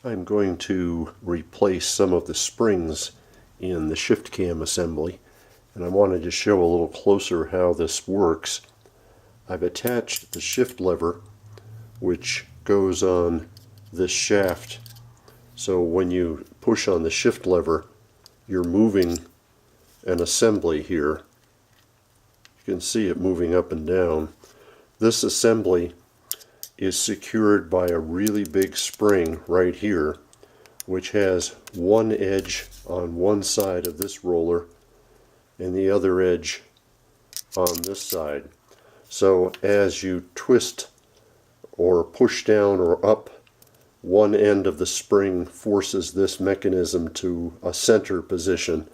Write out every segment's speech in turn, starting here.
I'm going to replace some of the springs in the shift cam assembly, and I wanted to show a little closer how this works. I've attached the shift lever, which goes on this shaft, so when you push on the shift lever you're moving an assembly here. You can see it moving up and down. This assembly is secured by a really big spring right here, which has one edge on one side of this roller and the other edge on this side. So as you twist or push down or up, one end of the spring forces this mechanism to a center position,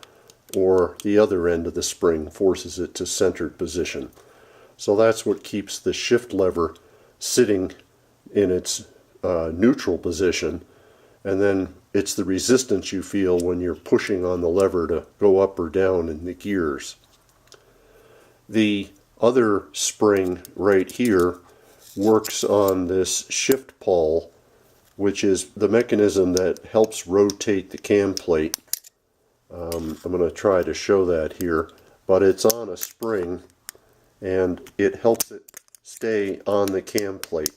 or the other end of the spring forces it to centered position. So that's what keeps the shift lever sitting in its neutral position, and then it's the resistance you feel when you're pushing on the lever to go up or down in the gears. The other spring right here works on this shift pawl, which is the mechanism that helps rotate the cam plate. I'm going to try to show that here, but it's on a spring and it helps it stay on the cam plate.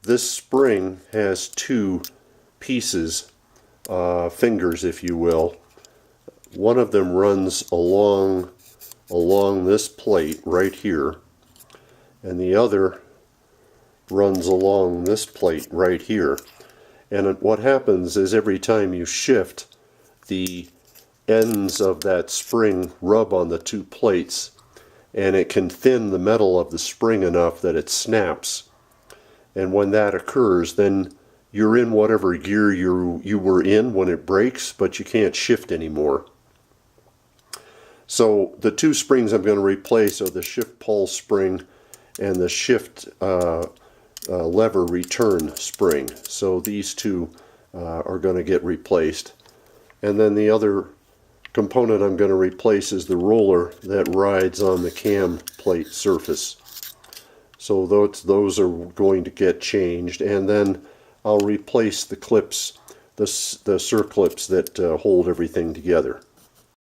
This spring has two pieces, fingers if you will. One of them runs along this plate right here, and the other runs along this plate right here. And what happens is every time you shift, the ends of that spring rub on the two plates, and it can thin the metal of the spring enough that it snaps. And when that occurs, then you're in whatever gear you were in when it breaks, but you can't shift anymore. So the two springs I'm going to replace are the shift pawl spring and the shift lever return spring. So these two are going to get replaced. And then the other component I'm going to replace is the roller that rides on the cam plate surface. So those are going to get changed, and then I'll replace the clips, the circlips that hold everything together.